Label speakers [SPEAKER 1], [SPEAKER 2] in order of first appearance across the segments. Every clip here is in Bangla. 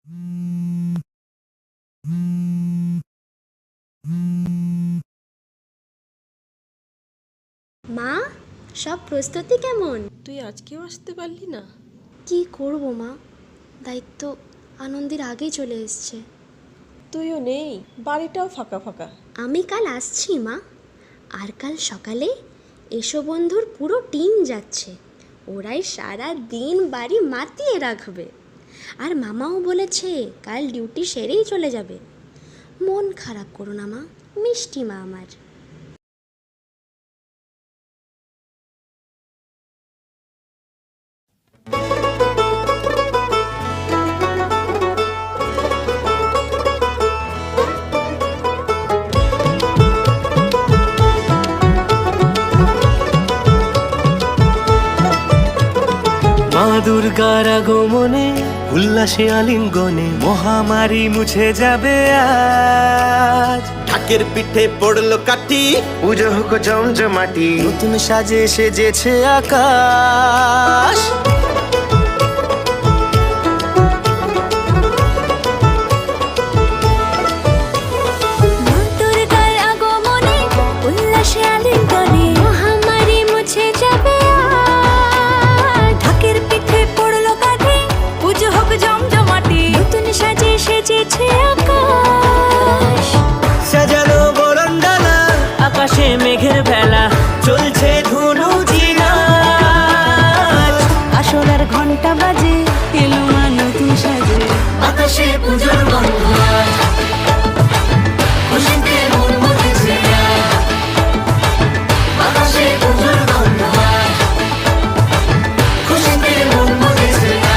[SPEAKER 1] মা, সব প্রস্তুতি কেমন?
[SPEAKER 2] তুই আজকেও আসতে পারলি না?
[SPEAKER 1] কি করব মা, দায়িত্ব আনন্দের আগেই চলে এসছে।
[SPEAKER 2] তুইও নেই, বাড়িটাও ফাঁকা ফাঁকা।
[SPEAKER 1] আমি কাল আসছি মা, আর কাল সকালে এসো বন্ধুর পুরো টিম যাচ্ছে। ওরাই সারা দিন বাড়ি মাতিয়ে রাখবে। আর মামাও বলেছে কাল ডিউটি সেরেই চলে যাবে। মন খারাপ করো না মা, মিষ্টি মা আমার।
[SPEAKER 3] মা দুর্গার আগমনে উল্লাসে আলিঙ্গনে মহামারী মুছে যাবে আজ।
[SPEAKER 4] ঢাকের পিঠে পড়লো কাঠি,
[SPEAKER 3] পুজো হোক জমজমাটি, নতুন সাজে সেজেছে আকাশ। সাজানো বরণডালা, আকাশে মেঘের ভেলা, চলছে ধুনু জিনাচ।
[SPEAKER 5] আসলার ঘন্টা বাজে, এলো মা নতুন সাজে,
[SPEAKER 3] আকাশে পুজোর গন্ধ আজ, খুশিতে মন মজেছে আজ। আকাশে পুজোর গন্ধ আজ, খুশিতে মন মজেছে আজ।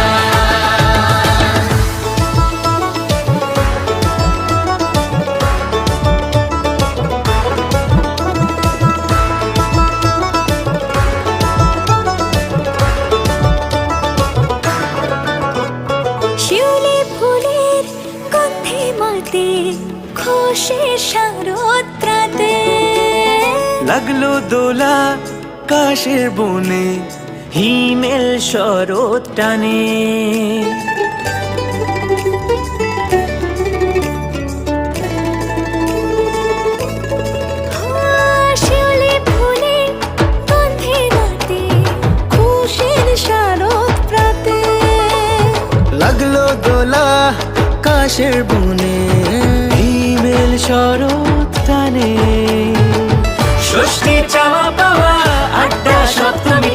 [SPEAKER 5] শিউলি ফুলের গন্ধে মাতে, খুশির শারদরাতে।
[SPEAKER 3] লাগলো দোলা কাশের বনে, হিমেল শরৎ টানে।
[SPEAKER 5] শিউলি ফুলের গন্ধে মাতে, খুশির শারদরাতে।
[SPEAKER 3] লাগলো দোলা কাশের বনে, হিমেল শরৎ টানে। ষষ্ঠী চাওয়া পাওয়া আড্ডা সপ্তমী